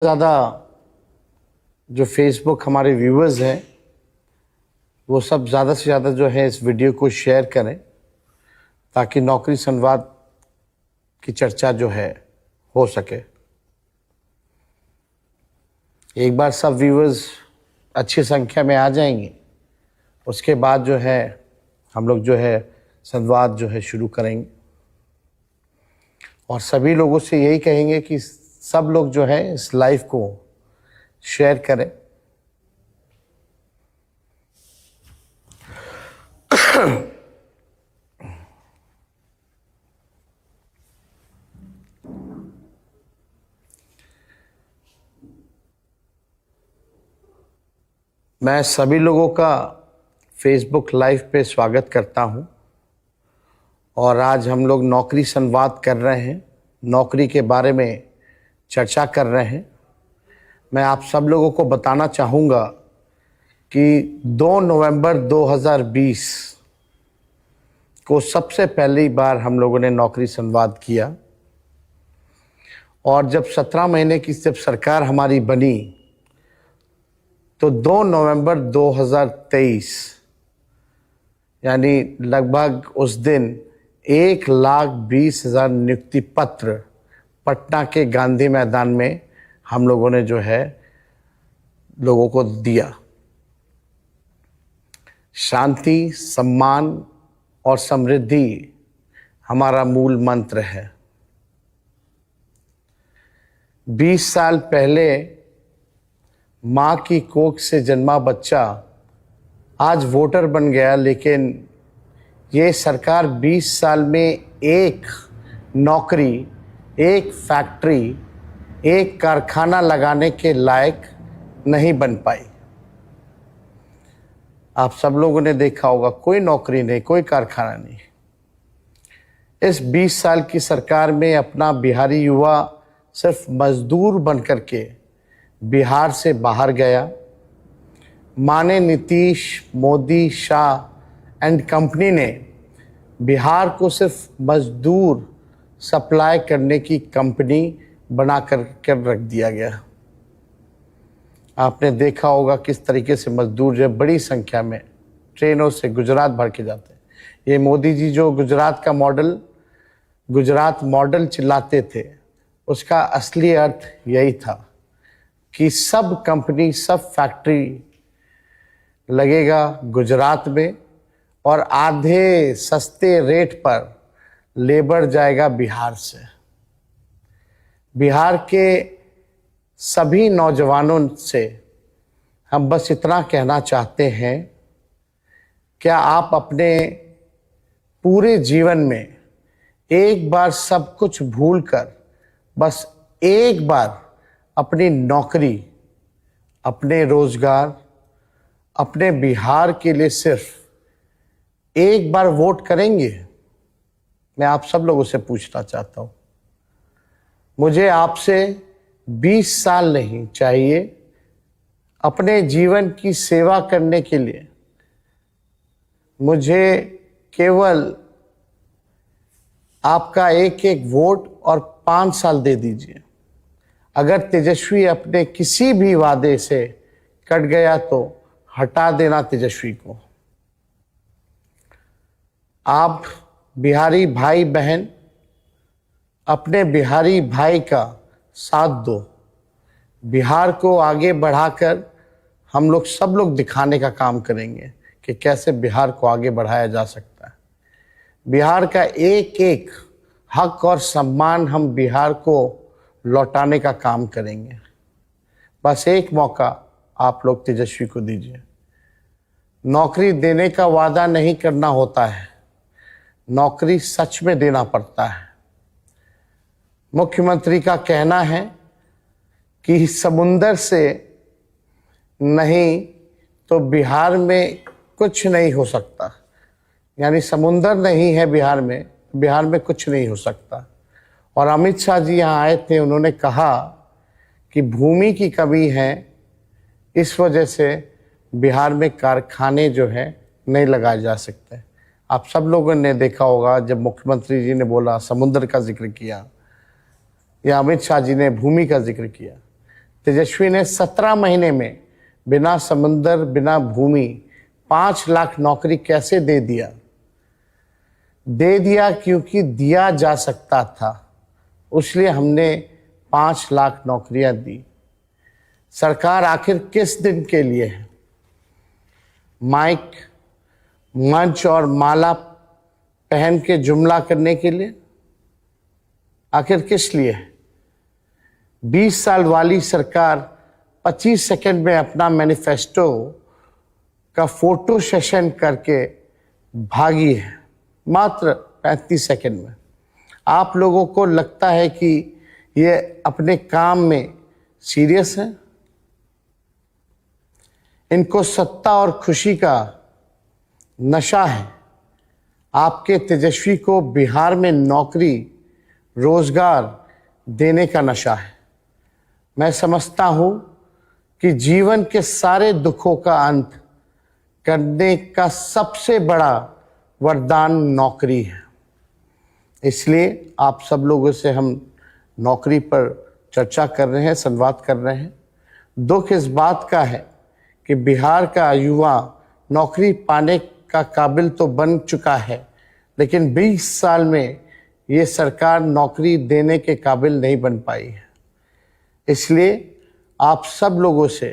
ज़्यादा जो फेसबुक हमारे व्यूवर्स हैं वो सब ज़्यादा से ज़्यादा जो है इस वीडियो को शेयर करें ताकि नौकरी संवाद की चर्चा जो है हो सके। एक बार सब व्यूवर्स अच्छी संख्या में आ जाएंगे उसके बाद जो है हम लोग जो है संवाद जो है शुरू करेंगे और सभी लोगों से यही कहेंगे कि सब लोग जो है इस लाइव को शेयर करें। मैं सभी लोगों का फेसबुक लाइव पे स्वागत करता हूं और आज हम लोग नौकरी संवाद कर रहे हैं, नौकरी के बारे में चर्चा कर रहे हैं। मैं आप सब लोगों को बताना चाहूँगा कि 2 नवंबर 2020 को सबसे पहली बार हम लोगों ने नौकरी संवाद किया और जब 17 महीने की जब सरकार हमारी बनी तो 2 नवंबर 2023 यानी लगभग उस दिन 1,20,000 नियुक्ति पत्र पटना के गांधी मैदान में हम लोगों ने जो है लोगों को दिया। शांति, सम्मान और समृद्धि हमारा मूल मंत्र है। 20 साल पहले माँ की कोख से जन्मा बच्चा आज वोटर बन गया, लेकिन ये सरकार 20 साल में एक नौकरी, एक फैक्ट्री, एक कारखाना लगाने के लायक नहीं बन पाई। आप सब लोगों ने देखा होगा, कोई नौकरी नहीं, कोई कारखाना नहीं। इस 20 साल की सरकार में अपना बिहारी युवा सिर्फ मजदूर बन करके बिहार से बाहर गया। माने नीतीश, मोदी, शाह एंड कंपनी ने बिहार को सिर्फ मजदूर सप्लाई करने की कंपनी बना कर रख दिया गया। आपने देखा होगा किस तरीके से मजदूर जो बड़ी संख्या में ट्रेनों से गुजरात भर के जाते हैं। ये मोदी जी जो गुजरात मॉडल चिल्लाते थे, उसका असली अर्थ यही था कि सब कंपनी, सब फैक्ट्री लगेगा गुजरात में और आधे सस्ते रेट पर लेबर जाएगा बिहार से। बिहार के सभी नौजवानों से हम बस इतना कहना चाहते हैं, क्या आप अपने पूरे जीवन में एक बार सब कुछ भूलकर बस एक बार अपनी नौकरी, अपने रोजगार, अपने बिहार के लिए सिर्फ एक बार वोट करेंगे? मैं आप सब लोगों से पूछना चाहता हूं। मुझे आपसे 20 साल नहीं चाहिए अपने जीवन की सेवा करने के लिए। मुझे केवल आपका एक एक वोट और 5 साल दे दीजिए। अगर तेजस्वी अपने किसी भी वादे से कट गया तो हटा देना तेजस्वी को। आप बिहारी भाई बहन अपने बिहारी भाई का साथ दो। बिहार को आगे बढ़ाकर हम लोग सब लोग दिखाने का काम करेंगे कि कैसे बिहार को आगे बढ़ाया जा सकता है। बिहार का एक एक हक और सम्मान हम बिहार को लौटाने का काम करेंगे। बस एक मौका आप लोग तेजस्वी को दीजिए। नौकरी देने का वादा नहीं करना होता है, नौकरी सच में देना पड़ता है। मुख्यमंत्री का कहना है कि समुंदर से नहीं तो बिहार में कुछ नहीं हो सकता, यानी समुंदर नहीं है बिहार में कुछ नहीं हो सकता। और अमित शाह जी यहाँ आए थे, उन्होंने कहा कि भूमि की कमी है, इस वजह से बिहार में कारखाने जो है नहीं लगाए जा सकते। आप सब लोगों ने देखा होगा जब मुख्यमंत्री जी ने बोला, समुद्र का जिक्र किया, या अमित शाह जी ने भूमि का जिक्र किया, तेजस्वी ने 17 महीने में बिना समुंदर बिना भूमि 5 लाख नौकरी कैसे दे दिया? दे दिया क्योंकि दिया जा सकता था, इसलिए हमने 5 लाख नौकरियां दी। सरकार आखिर किस दिन के लिए है? माइक, मंच और माला पहन के जुमला करने के लिए? आखिर किस लिए है? 20 साल वाली सरकार 25 सेकंड में अपना मैनिफेस्टो का फोटो सेशन करके भागी है, मात्र 35 सेकंड में। आप लोगों को लगता है कि ये अपने काम में सीरियस है? इनको सत्ता और खुशी का नशा है। आपके तेजस्वी को बिहार में नौकरी रोजगार देने का नशा है। मैं समझता हूं कि जीवन के सारे दुखों का अंत करने का सबसे बड़ा वरदान नौकरी है। इसलिए आप सब लोगों से हम नौकरी पर चर्चा कर रहे हैं, संवाद कर रहे हैं। दुख इस बात का है कि बिहार का युवा नौकरी पाने का काबिल तो बन चुका है, लेकिन 20 साल में ये सरकार नौकरी देने के काबिल नहीं बन पाई है। इसलिए आप सब लोगों से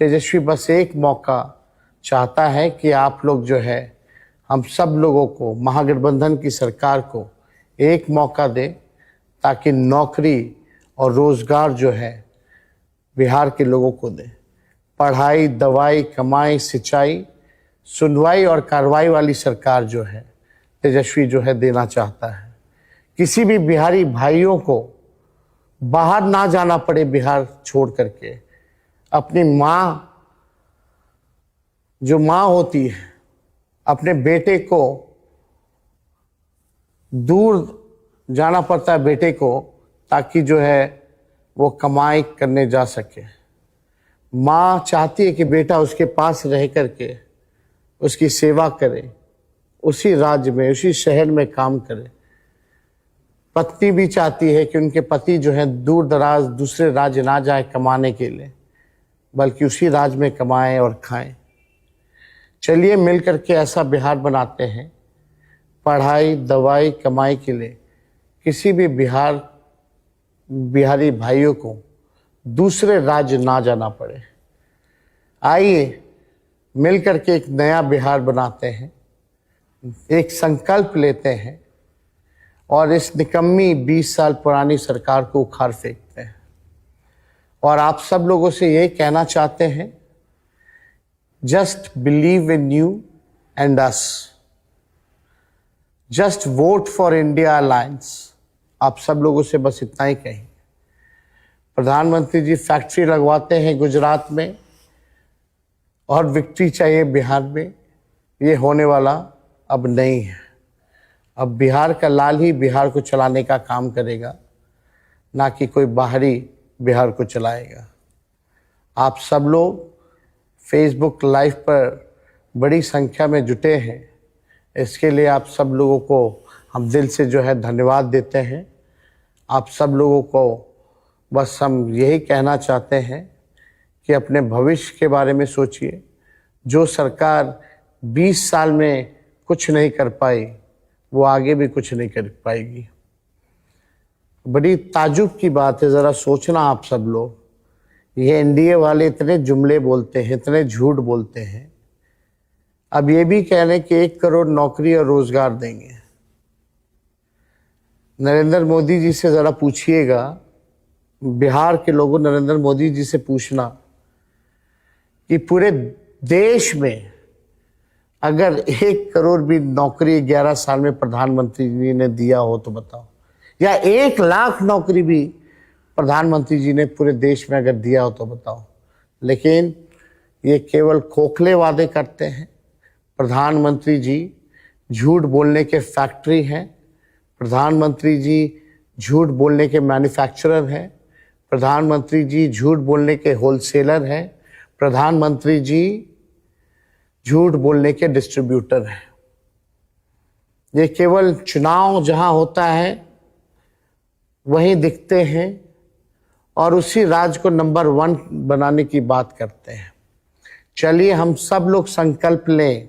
तेजस्वी बस एक मौका चाहता है कि आप लोग जो है हम सब लोगों को, महागठबंधन की सरकार को एक मौका दें, ताकि नौकरी और रोजगार जो है बिहार के लोगों को दें। पढ़ाई, दवाई, कमाई, सिंचाई, सुनवाई और कार्रवाई वाली सरकार जो है तेजस्वी जो है देना चाहता है। किसी भी बिहारी भाइयों को बाहर ना जाना पड़े बिहार छोड़ करके। अपनी माँ, जो माँ होती है, अपने बेटे को दूर जाना पड़ता है बेटे को, ताकि जो है वो कमाई करने जा सके। माँ चाहती है कि बेटा उसके पास रह करके उसकी सेवा करे, उसी राज्य में, उसी शहर में काम करे। पत्नी भी चाहती है कि उनके पति जो है दूर दराज दूसरे राज्य ना जाए कमाने के लिए, बल्कि उसी राज्य में कमाएं और खाएं। चलिए मिल करके ऐसा बिहार बनाते हैं, पढ़ाई, दवाई, कमाई के लिए किसी भी बिहारी भाइयों को दूसरे राज्य ना जाना पड़े। आइए मिल करके एक नया बिहार बनाते हैं, एक संकल्प लेते हैं और इस निकम्मी 20 साल पुरानी सरकार को उखाड़ फेंकते हैं। और आप सब लोगों से ये कहना चाहते हैं, just believe in you and us, just vote for India alliance. आप सब लोगों से बस इतना ही कहें। प्रधानमंत्री जी फैक्ट्री लगवाते हैं गुजरात में और विक्ट्री चाहिए बिहार में, ये होने वाला अब नहीं है। अब बिहार का लाल ही बिहार को चलाने का काम करेगा, ना कि कोई बाहरी बिहार को चलाएगा। आप सब लोग फेसबुक लाइव पर बड़ी संख्या में जुटे हैं, इसके लिए आप सब लोगों को हम दिल से जो है धन्यवाद देते हैं। आप सब लोगों को बस हम यही कहना चाहते हैं कि अपने भविष्य के बारे में सोचिए। जो सरकार 20 साल में कुछ नहीं कर पाई, वो आगे भी कुछ नहीं कर पाएगी। बड़ी ताजुब की बात है, ज़रा सोचना आप सब लोग। ये एनडीए वाले इतने जुमले बोलते हैं, इतने झूठ बोलते हैं, अब ये भी कह रहे हैं कि 1 करोड़ नौकरी और रोजगार देंगे। नरेंद्र मोदी जी से ज़रा पूछिएगा, बिहार के लोगों, नरेंद्र मोदी जी से पूछना कि पूरे देश में अगर 1 करोड़ भी नौकरी 11 साल में प्रधानमंत्री जी ने दिया हो तो बताओ, या 1 लाख नौकरी भी प्रधानमंत्री जी ने पूरे देश में अगर दिया हो तो बताओ। लेकिन ये केवल खोखले वादे करते हैं। प्रधानमंत्री जी झूठ बोलने के फैक्ट्री हैं, प्रधानमंत्री जी झूठ बोलने के मैन्युफैक्चरर हैं, प्रधानमंत्री जी झूठ बोलने के होलसेलर हैं, प्रधानमंत्री जी झूठ बोलने के डिस्ट्रीब्यूटर हैं। ये केवल चुनाव जहां होता है वहीं दिखते हैं और उसी राज्य को नंबर 1 बनाने की बात करते हैं। चलिए हम सब लोग संकल्प लें,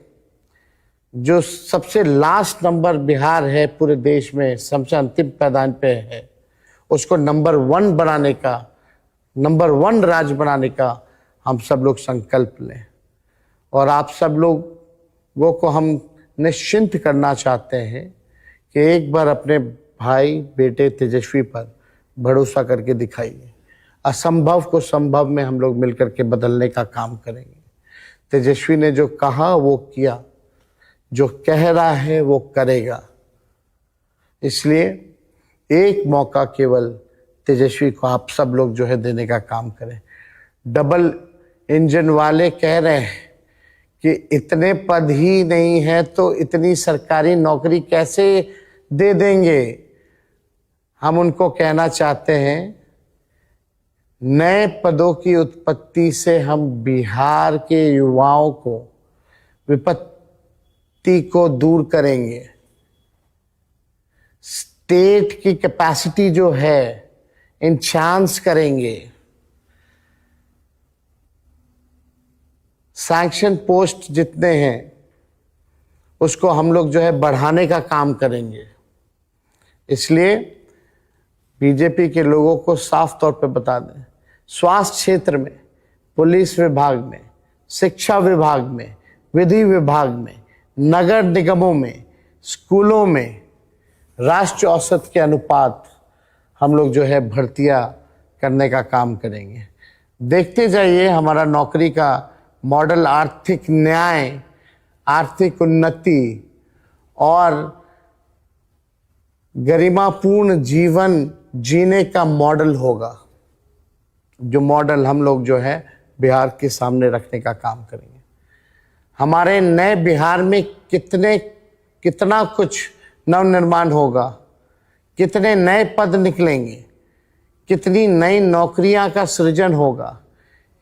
जो सबसे लास्ट नंबर बिहार है पूरे देश में, सबसे अंतिम पैदान पे है, उसको नंबर 1 बनाने का, नंबर 1 राज्य बनाने का हम सब लोग संकल्प लें। और आप सब लोगों को हम निश्चिंत करना चाहते हैं कि एक बार अपने भाई बेटे तेजस्वी पर भरोसा करके दिखाइए। असंभव को संभव में हम लोग मिलकर के बदलने का काम करेंगे। तेजस्वी ने जो कहा वो किया, जो कह रहा है वो करेगा। इसलिए एक मौका केवल तेजस्वी को आप सब लोग जो है देने का काम करें। डबल इंजन वाले कह रहे हैं कि इतने पद ही नहीं है तो इतनी सरकारी नौकरी कैसे दे देंगे। हम उनको कहना चाहते हैं, नए पदों की उत्पत्ति से हम बिहार के युवाओं को विपत्ति को दूर करेंगे। स्टेट की कैपेसिटी जो है इनचांस करेंगे। सैंक्शन पोस्ट जितने हैं उसको हम लोग जो है बढ़ाने का काम करेंगे। इसलिए बीजेपी के लोगों को साफ तौर पे बता दें, स्वास्थ्य क्षेत्र में, पुलिस विभाग में, शिक्षा विभाग में, विधि विभाग में, नगर निगमों में, स्कूलों में राष्ट्रीय औसत के अनुपात हम लोग जो है भर्तियां करने का काम करेंगे। देखते जाइए हमारा नौकरी का मॉडल आर्थिक न्याय, आर्थिक उन्नति और गरिमापूर्ण जीवन जीने का मॉडल होगा, जो मॉडल हम लोग जो है बिहार के सामने रखने का काम करेंगे। हमारे नए बिहार में कितना कुछ नवनिर्माण होगा, कितने नए पद निकलेंगे, कितनी नई नौकरियां का सृजन होगा,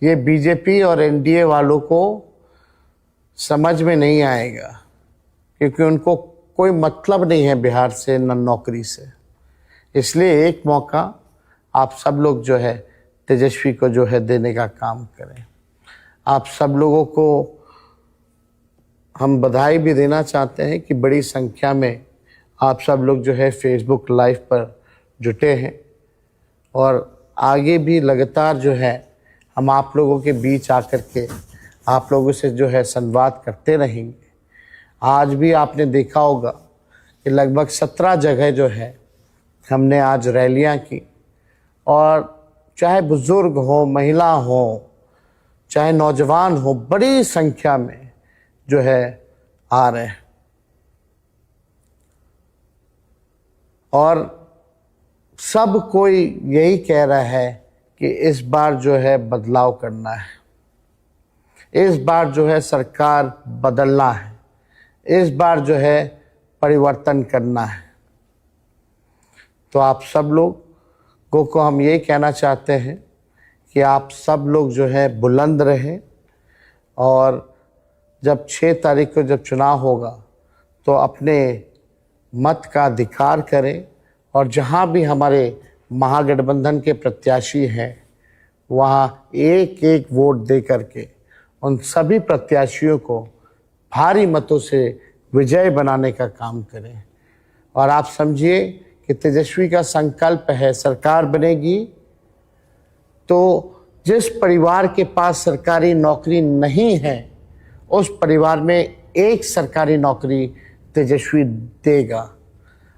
ये बीजेपी और एनडीए वालों को समझ में नहीं आएगा, क्योंकि उनको कोई मतलब नहीं है बिहार से न नौकरी से। इसलिए एक मौका आप सब लोग जो है तेजस्वी को जो है देने का काम करें। आप सब लोगों को हम बधाई भी देना चाहते हैं कि बड़ी संख्या में आप सब लोग जो है फेसबुक लाइव पर जुटे हैं और आगे भी लगातार जो है हम आप लोगों के बीच आकर के आप लोगों से जो है संवाद करते रहेंगे। आज भी आपने देखा होगा कि लगभग 17 जगह जो है हमने आज रैलियां की, और चाहे बुजुर्ग हो, महिला हो, चाहे नौजवान हो, बड़ी संख्या में जो है आ रहे हैं। और सब कोई यही कह रहा है कि इस बार जो है बदलाव करना है, इस बार जो है सरकार बदलना है, इस बार जो है परिवर्तन करना है। तो आप सब लोगों को हम ये कहना चाहते हैं कि आप सब लोग जो है बुलंद रहें, और जब 6 तारीख को जब चुनाव होगा तो अपने मत का अधिकार करें, और जहाँ भी हमारे महागठबंधन के प्रत्याशी हैं वहाँ एक एक वोट दे करके उन सभी प्रत्याशियों को भारी मतों से विजय बनाने का काम करें। और आप समझिए कि तेजस्वी का संकल्प है, सरकार बनेगी तो जिस परिवार के पास सरकारी नौकरी नहीं है उस परिवार में एक सरकारी नौकरी तेजस्वी देगा।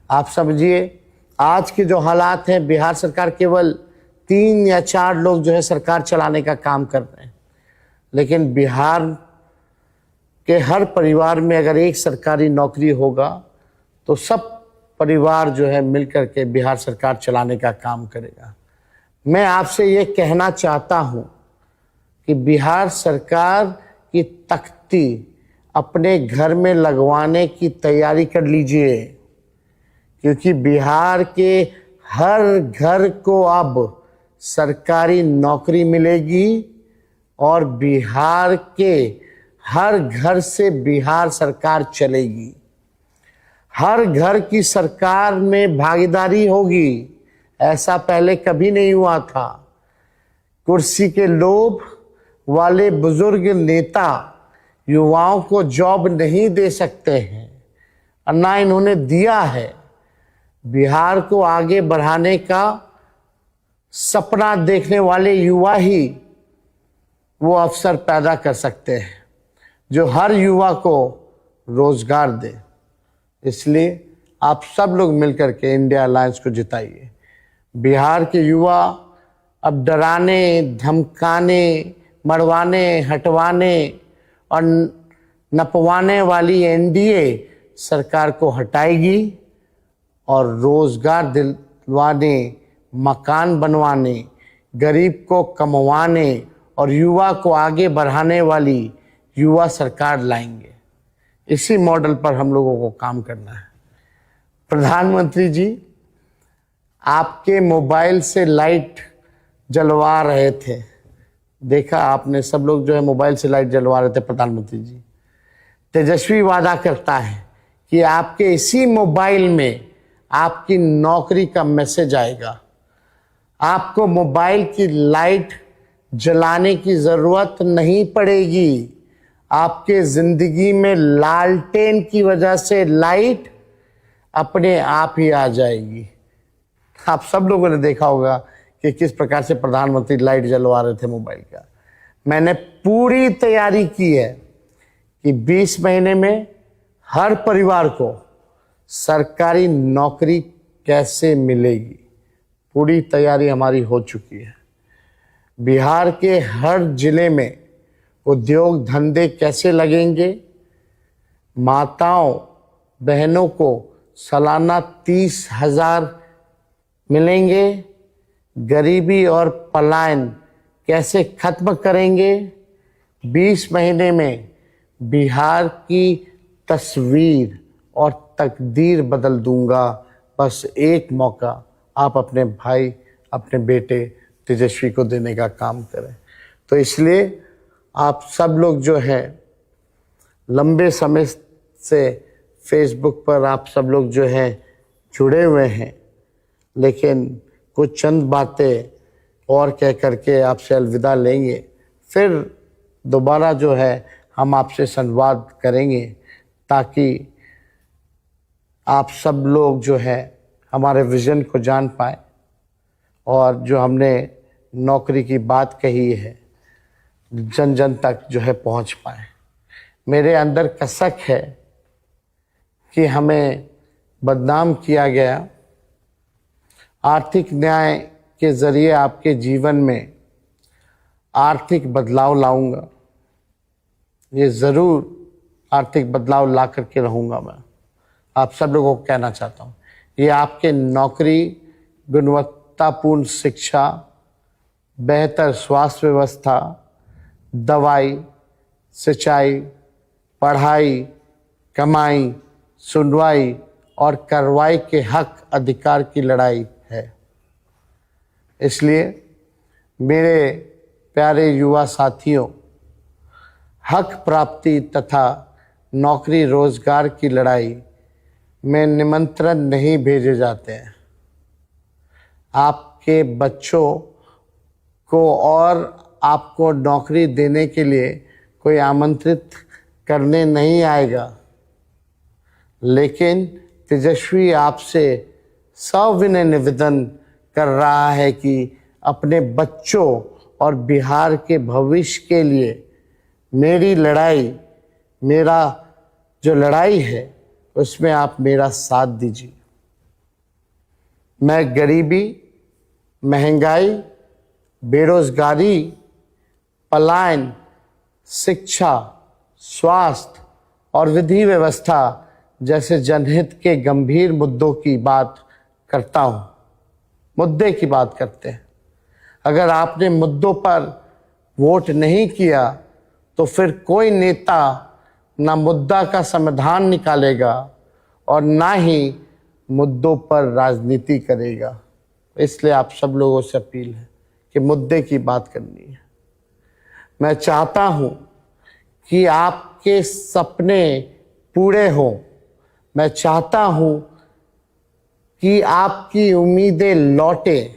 आप समझिए आज के जो हालात हैं, बिहार सरकार केवल 3 या 4 लोग जो है सरकार चलाने का काम कर रहे हैं, लेकिन बिहार के हर परिवार में अगर एक सरकारी नौकरी होगा तो सब परिवार जो है मिलकर के बिहार सरकार चलाने का काम करेगा। मैं आपसे ये कहना चाहता हूँ कि बिहार सरकार की तख्ती अपने घर में लगवाने की तैयारी कर लीजिए, क्योंकि बिहार के हर घर को अब सरकारी नौकरी मिलेगी और बिहार के हर घर से बिहार सरकार चलेगी। हर घर की सरकार में भागीदारी होगी, ऐसा पहले कभी नहीं हुआ था। कुर्सी के लोभ वाले बुजुर्ग नेता युवाओं को जॉब नहीं दे सकते हैं और ना इन्होंने दिया है। बिहार को आगे बढ़ाने का सपना देखने वाले युवा ही वो अवसर पैदा कर सकते हैं जो हर युवा को रोजगार दे। इसलिए आप सब लोग मिलकर के इंडिया अलायंस को जिताइए। बिहार के युवा अब डराने, धमकाने, मरवाने, हटवाने और नपवाने वाली एनडीए सरकार को हटाएगी और रोजगार दिलवाने, मकान बनवाने, गरीब को कमवाने और युवा को आगे बढ़ाने वाली युवा सरकार लाएंगे। इसी मॉडल पर हम लोगों को काम करना है। प्रधानमंत्री जी, आपके मोबाइल से लाइट जलवा रहे थे, देखा आपने, सब लोग जो है मोबाइल से लाइट जलवा रहे थे। प्रधानमंत्री जी, तेजस्वी वादा करता है कि आपके इसी मोबाइल में आपकी नौकरी का मैसेज आएगा। आपको मोबाइल की लाइट जलाने की जरूरत नहीं पड़ेगी। आपके जिंदगी में लालटेन की वजह से लाइट अपने आप ही आ जाएगी। आप सब लोगों ने देखा होगा कि किस प्रकार से प्रधानमंत्री लाइट जलवा रहे थे मोबाइल का। मैंने पूरी तैयारी की है कि 20 महीने में हर परिवार को सरकारी नौकरी कैसे मिलेगी। पूरी तैयारी हमारी हो चुकी है। बिहार के हर जिले में उद्योग धंधे कैसे लगेंगे, माताओं बहनों को सालाना 30,000 मिलेंगे, गरीबी और पलायन कैसे खत्म करेंगे। 20 महीने में बिहार की तस्वीर और तकदीर बदल दूंगा। बस एक मौका आप अपने भाई, अपने बेटे तेजस्वी को देने का काम करें। तो इसलिए आप सब लोग जो है लंबे समय से फेसबुक पर आप सब लोग जो है जुड़े हुए हैं, लेकिन कुछ चंद बातें और कह करके आपसे अलविदा लेंगे। फिर दोबारा जो है हम आपसे संवाद करेंगे ताकि आप सब लोग जो है हमारे विज़न को जान पाए और जो हमने नौकरी की बात कही है जन जन तक जो है पहुंच पाए। मेरे अंदर कसक है कि हमें बदनाम किया गया। आर्थिक न्याय के ज़रिए आपके जीवन में आर्थिक बदलाव लाऊंगा। ये ज़रूर आर्थिक बदलाव ला करके रहूँगा। मैं आप सब लोगों को कहना चाहता हूँ, ये आपके नौकरी, गुणवत्तापूर्ण शिक्षा, बेहतर स्वास्थ्य व्यवस्था, दवाई, सिंचाई, पढ़ाई, कमाई, सुनवाई और कार्रवाई के हक अधिकार की लड़ाई है। इसलिए मेरे प्यारे युवा साथियों, हक प्राप्ति तथा नौकरी रोजगार की लड़ाई में निमंत्रण नहीं भेजे जाते हैं। आपके बच्चों को और आपको नौकरी देने के लिए कोई आमंत्रित करने नहीं आएगा, लेकिन तेजस्वी आपसे सविनय निवेदन कर रहा है कि अपने बच्चों और बिहार के भविष्य के लिए मेरी लड़ाई, मेरा जो लड़ाई है उसमें आप मेरा साथ दीजिए। मैं गरीबी, महंगाई, बेरोजगारी, पलायन, शिक्षा, स्वास्थ्य और विधि व्यवस्था जैसे जनहित के गंभीर मुद्दों की बात करता हूँ। मुद्दे की बात करते हैं। अगर आपने मुद्दों पर वोट नहीं किया तो फिर कोई नेता ना मुद्दा का समाधान निकालेगा और ना ही मुद्दों पर राजनीति करेगा। इसलिए आप सब लोगों से अपील है कि मुद्दे की बात करनी है। मैं चाहता हूं कि आपके सपने पूरे हों। मैं चाहता हूं कि आपकी उम्मीदें लौटे।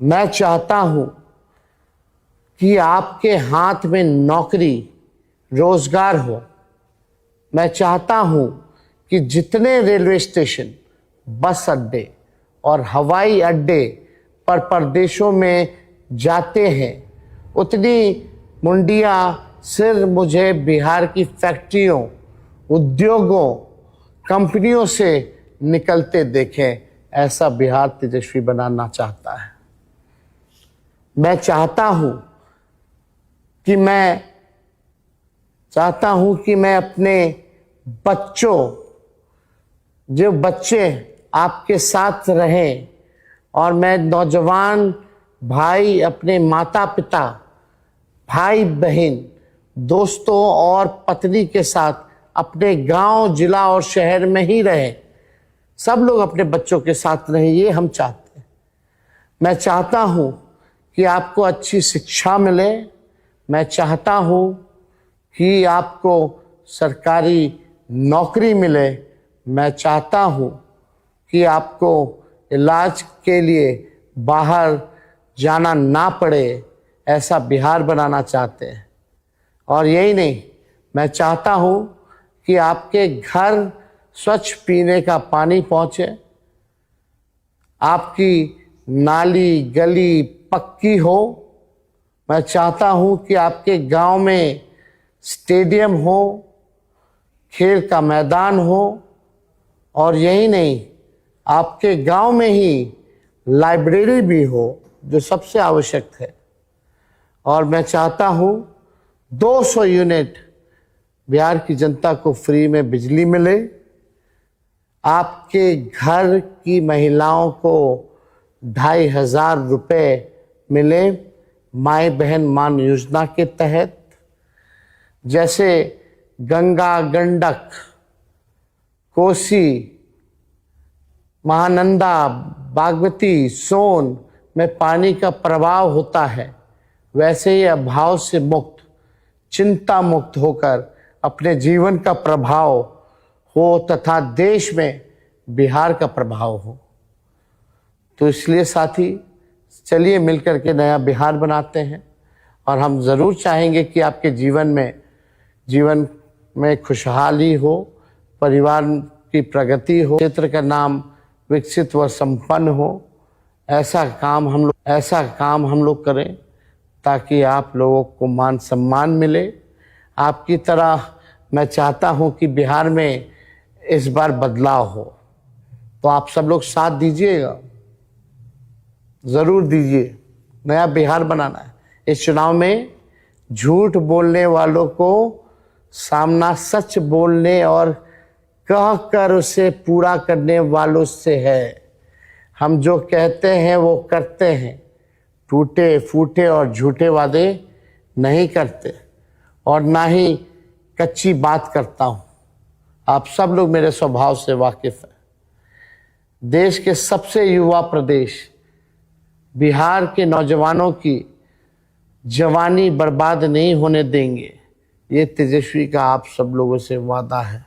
मैं चाहता हूं कि आपके हाथ में नौकरी रोजगार हो। मैं चाहता हूं कि जितने रेलवे स्टेशन, बस अड्डे और हवाई अड्डे पर प्रदेशों में जाते हैं, उतनी मुंडियां सिर मुझे बिहार की फैक्ट्रियों, उद्योगों, कंपनियों से निकलते देखें। ऐसा बिहार तेजस्वी बनाना चाहता है। मैं चाहता हूं कि मैं अपने बच्चों, जो बच्चे आपके साथ रहें, और मैं नौजवान भाई अपने माता पिता, भाई बहन, दोस्तों और पत्नी के साथ अपने गांव, जिला और शहर में ही रहें। सब लोग अपने बच्चों के साथ रहें, ये हम चाहते हैं। मैं चाहता हूं कि आपको अच्छी शिक्षा मिले। मैं चाहता हूं कि आपको सरकारी नौकरी मिले। मैं चाहता हूं कि आपको इलाज के लिए बाहर जाना ना पड़े। ऐसा बिहार बनाना चाहते हैं। और यही नहीं, मैं चाहता हूं कि आपके घर स्वच्छ पीने का पानी पहुंचे, आपकी नाली गली पक्की हो। मैं चाहता हूं कि आपके गांव में स्टेडियम हो, खेल का मैदान हो। और यही नहीं, आपके गांव में ही लाइब्रेरी भी हो, जो सबसे आवश्यक है। और मैं चाहता हूं 200 यूनिट बिहार की जनता को फ्री में बिजली मिले। आपके घर की महिलाओं को 2500 रुपये मिले माई बहन मान योजना के तहत। जैसे गंगा, गंडक, कोसी, महानंदा, बागमती, सोन में पानी का प्रवाह होता है, वैसे ही अभाव से मुक्त, चिंता मुक्त होकर अपने जीवन का प्रभाव हो तथा देश में बिहार का प्रभाव हो। तो इसलिए साथी, चलिए मिलकर के नया बिहार बनाते हैं। और हम ज़रूर चाहेंगे कि आपके जीवन में खुशहाली हो, परिवार की प्रगति हो, क्षेत्र का नाम विकसित व संपन्न हो। ऐसा काम हम लोग करें ताकि आप लोगों को मान सम्मान मिले। आपकी तरह मैं चाहता हूं कि बिहार में इस बार बदलाव हो। तो आप सब लोग साथ दीजिएगा, ज़रूर दीजिए। नया बिहार बनाना है। इस चुनाव में झूठ बोलने वालों को सामना सच बोलने और कह कर उसे पूरा करने वालों से है। हम जो कहते हैं वो करते हैं, टूटे फूटे और झूठे वादे नहीं करते, और ना ही कच्ची बात करता हूं। आप सब लोग मेरे स्वभाव से वाकिफ हैं। देश के सबसे युवा प्रदेश बिहार के नौजवानों की जवानी बर्बाद नहीं होने देंगे, ये तेजस्वी का आप सब लोगों से वादा है।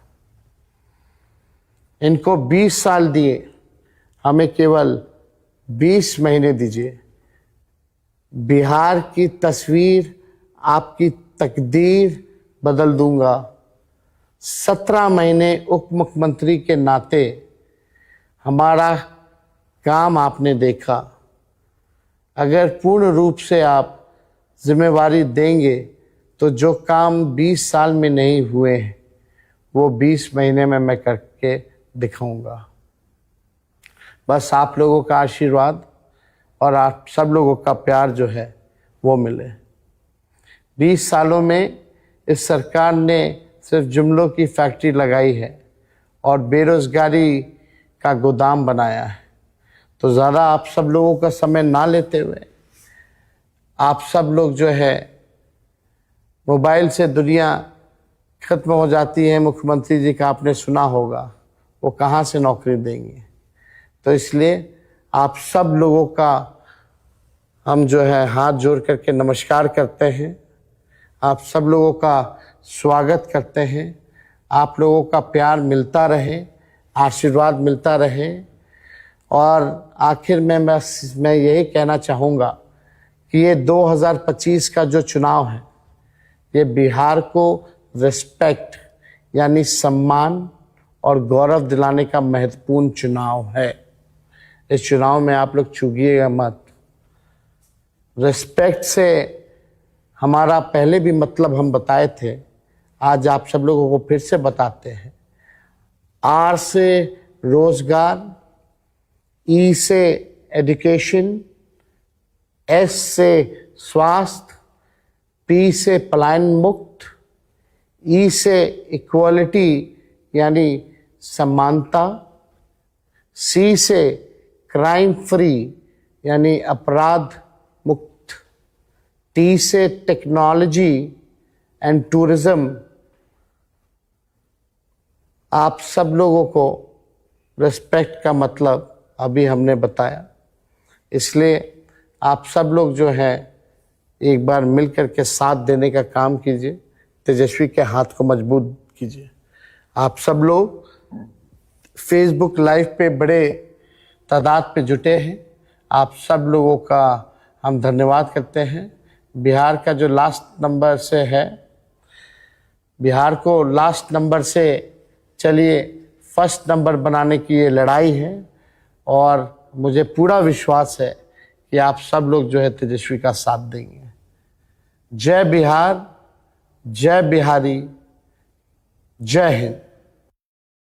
इनको 20 साल दिए, हमें केवल 20 महीने दीजिए। बिहार की तस्वीर, आपकी तकदीर बदल दूंगा। 17 महीने उप मुख्यमंत्री के नाते हमारा काम आपने देखा। अगर पूर्ण रूप से आप जिम्मेवारी देंगे तो जो काम 20 साल में नहीं हुए हैं वो 20 महीने में मैं करके दिखाऊंगा। बस आप लोगों का आशीर्वाद और आप सब लोगों का प्यार जो है वो मिले। 20 सालों में इस सरकार ने सिर्फ जुमलों की फैक्ट्री लगाई है और बेरोजगारी का गोदाम बनाया है। तो ज़्यादा आप सब लोगों का समय ना लेते हुए, आप सब लोग जो है मोबाइल से दुनिया खत्म हो जाती है। मुख्यमंत्री जी का आपने सुना होगा, वो कहाँ से नौकरी देंगे। तो इसलिए आप सब लोगों का हम जो है हाथ जोड़ करके नमस्कार करते हैं। आप सब लोगों का स्वागत करते हैं। आप लोगों का प्यार मिलता रहे, आशीर्वाद मिलता रहे। और आखिर में मैं यही कहना चाहूँगा कि ये 2025 का जो चुनाव है ये बिहार को रिस्पेक्ट यानी सम्मान और गौरव दिलाने का महत्वपूर्ण चुनाव है। इस चुनाव में आप लोग चूकिएगा मत। रिस्पेक्ट से हमारा पहले भी मतलब हम बताए थे, आज आप सब लोगों को फिर से बताते हैं। आर से रोजगार, ई से एजुकेशन, एस से स्वास्थ्य, पी से पलायन मुक्त, ई से इक्वालिटी यानी समानता, सी से क्राइम फ्री यानी अपराध मुक्त, टी से टेक्नोलॉजी एंड टूरिज्म। आप सब लोगों को रिस्पेक्ट का मतलब अभी हमने बताया, इसलिए आप सब लोग जो हैं एक बार मिल कर के साथ देने का काम कीजिए, तेजस्वी के हाथ को मजबूत कीजिए। आप सब लोग फेसबुक लाइव पे बड़े तादाद पे जुटे हैं, आप सब लोगों का हम धन्यवाद करते हैं। बिहार का जो लास्ट नंबर से है, बिहार को लास्ट नंबर से चलिए फर्स्ट नंबर बनाने की ये लड़ाई है और मुझे पूरा विश्वास है कि आप सब लोग जो है तेजस्वी का साथ देंगे। जय बिहार, जय बिहारी, जय हिंद।